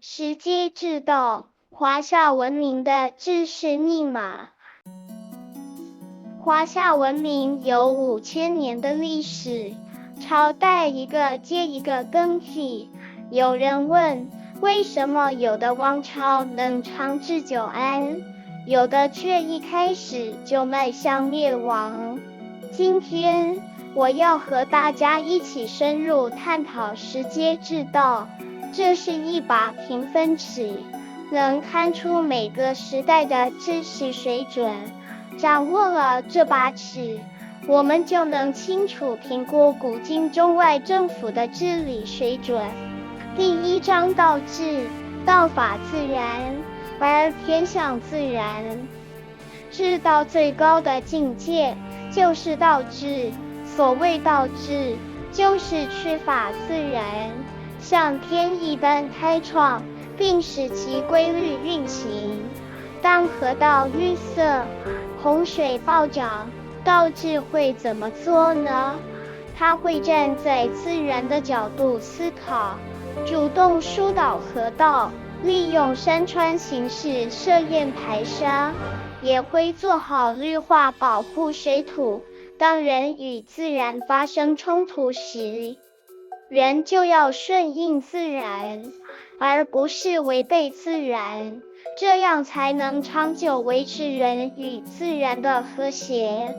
时机之道，华夏文明的知识密码。华夏文明有5000年的历史，朝代一个接一个更替。有人问，为什么有的王朝能长治久安，有的却一开始就迈向灭亡？今天我要和大家一起深入探讨时机之道。这是一把评分尺，能看出每个时代的知识水准。掌握了这把尺，我们就能清楚评估古今中外政府的治理水准。第1章道治，道法自然，而偏向自然。治道最高的境界就是道治，所谓道治，就是取法自然，像天一般开创，并使其规律运行。当河道淤塞，洪水暴涨，道治会怎么做呢？他会站在自然的角度思考，主动疏导河道，利用山川形势设堰排沙，也会做好绿化保护水土。当人与自然发生冲突时，人就要顺应自然，而不是违背自然，这样才能长久维持人与自然的和谐。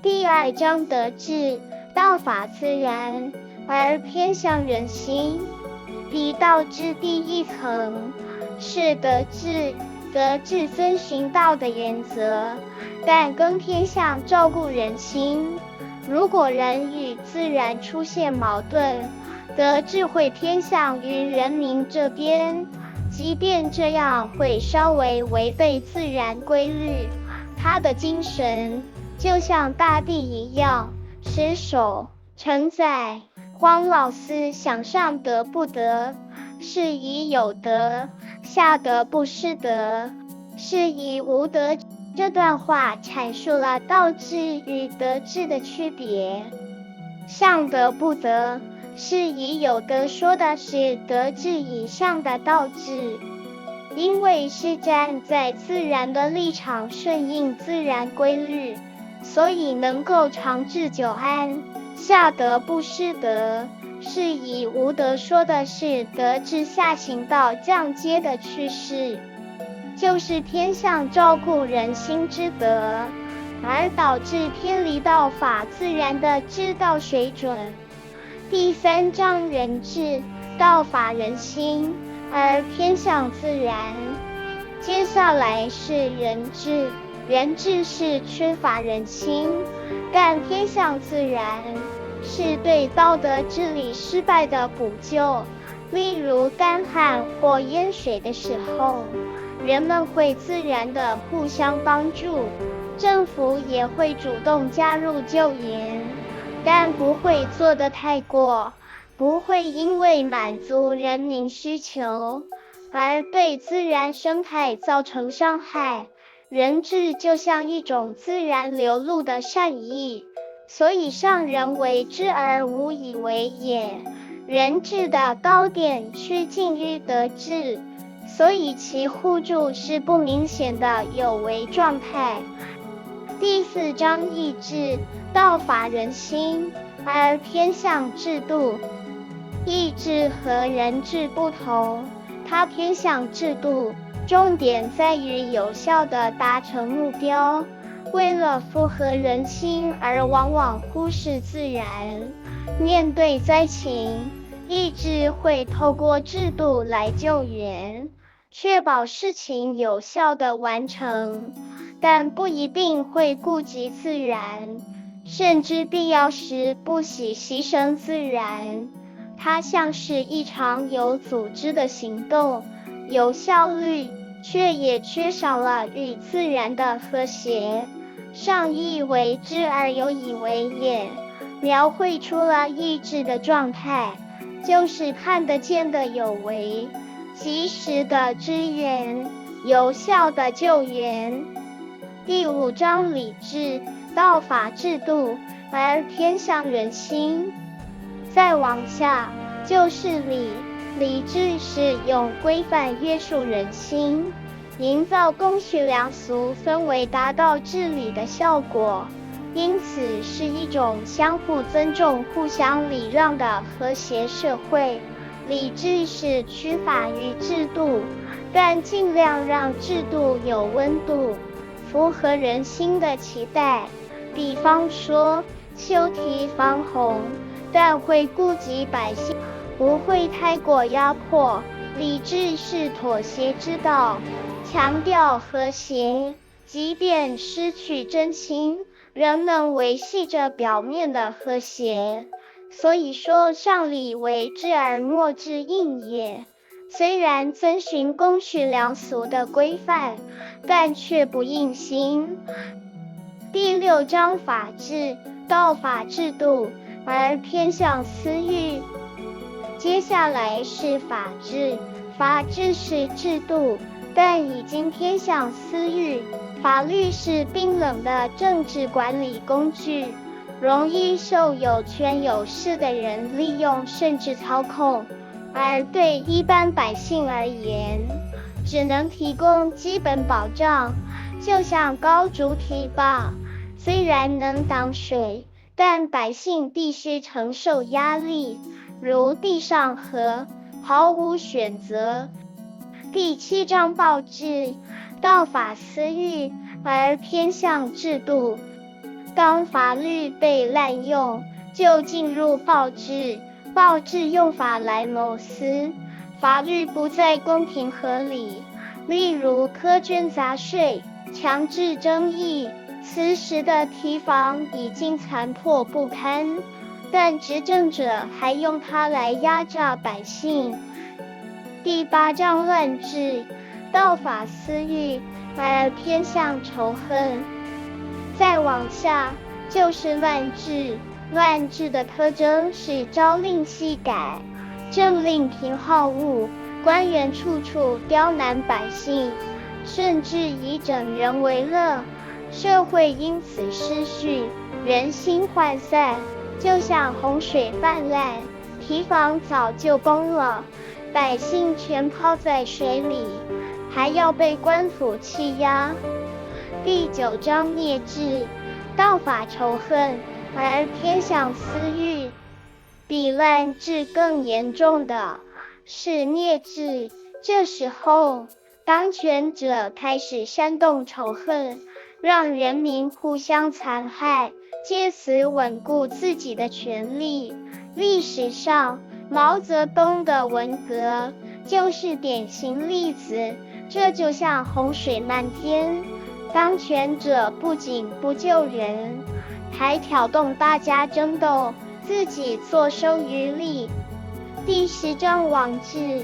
第2章德治，道法自然，而偏向人心。比道治第一层是德治，德治遵循道的原则，但更偏向照顾人心。如果人与自然出现矛盾，德治会偏向于人民这边，即便这样会稍微违背自然规律，他的精神就像大地一样，持守承载。黄老思想上德不德，是以有德；下德不失德，是以无德。这段话阐述了道治与德治的区别。上德不德，是以有德说的是德治以上的道治，因为是站在自然的立场，顺应自然规律，所以能够长治久安。下德不失德，是以无德说的是德治下行到降阶的趋势，就是偏向照顾人心之德，而导致偏离道法自然的治道水准。第3章人治，道法人心，而偏向自然。接下来是人治，人治是缺乏人心，但偏向自然，是对道德治理失败的补救。例如干旱或淹水的时候，人们会自然地互相帮助，政府也会主动加入救援，但不会做得太过，不会因为满足人民需求而对自然生态造成伤害。人治就像一种自然流露的善意，所以上人为之而无以为也。人治的高点趋近于德治，所以其互助是不明显的有为状态。第4章义治，道法人心，而偏向制度。义治和人治不同，它偏向制度，重点在于有效地达成目标。为了符合人心而往往忽视自然。面对灾情，义治会透过制度来救援，确保事情有效地完成，但不一定会顾及自然，甚至必要时不惜牺牲自然。它像是一场有组织的行动，有效率，却也缺少了与自然的和谐。上义为之而有以为也，描绘出了义治的状态，就是看得见的有为，及时的支援，有效的救援。第5章礼治，道法制度，而偏向人心。再往下就是礼，礼制是用规范约束人心，营造公序良俗氛围，达到治理的效果，因此是一种相互尊重、互相礼让的和谐社会。礼制是取法于制度，但尽量让制度有温度，符合人心的期待。比方说，修堤防洪，但会顾及百姓，不会太过压迫。礼制是妥协之道，强调和谐，即便失去真心，仍能维系着表面的和谐。所以说，上礼为治而莫治应也。虽然遵循公序良俗的规范，但却不硬心。第6章法治，道法制度，而偏向私欲。接下来是法治，法治是制度，但已经偏向私欲。法律是冰冷的政治管理工具，容易受有权有势的人利用甚至操控，而对一般百姓而言，只能提供基本保障，就像高筑堤坝，虽然能挡水，但百姓必须承受压力，如地上河，毫无选择。第7章暴治，道法私欲，而偏向制度。当法律被滥用，就进入暴治。暴治用法来谋私，法律不再公平合理，例如苛捐杂税、强制征役。此时的堤防已经残破不堪，但执政者还用它来压榨百姓。第8章乱治，道法私欲，而偏向仇恨。再往下就是乱治。乱治的特征是朝令夕改，政令频好恶，官员处处刁难百姓，甚至以整人为乐，社会因此失序，人心涣散，就像洪水泛滥，堤防早就崩了，百姓全泡在水里，还要被官府欺压。第9章灭治，道法仇恨，而偏向私欲。比乱治更严重的是灭治，这时候当权者开始煽动仇恨，让人民互相残害，借此稳固自己的权力。历史上，毛泽东的文革就是典型例子。这就像洪水漫天，当权者不仅不救人，还挑动大家争斗，自己坐收渔利。第10章网治，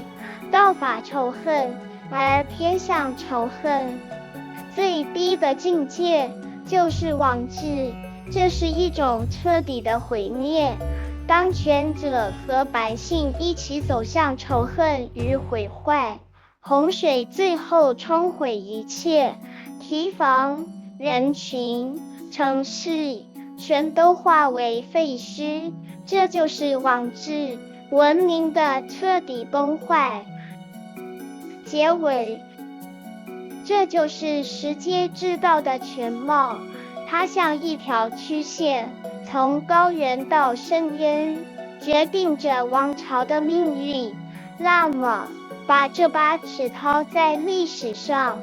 道法仇恨，而偏向仇恨。最低的境界就是网治，这是一种彻底的毁灭。当权者和百姓一起走向仇恨与毁坏，洪水最后冲毁一切，堤防、人群、城市全都化为废墟，这就是网治，文明的彻底崩坏。结尾，这就是十阶制道的全貌，它像一条曲线，从高原到深渊，决定着王朝的命运。那么，把这把尺套在历史上，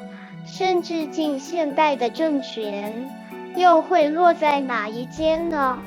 甚至近现代的政权，又会落在哪一间呢？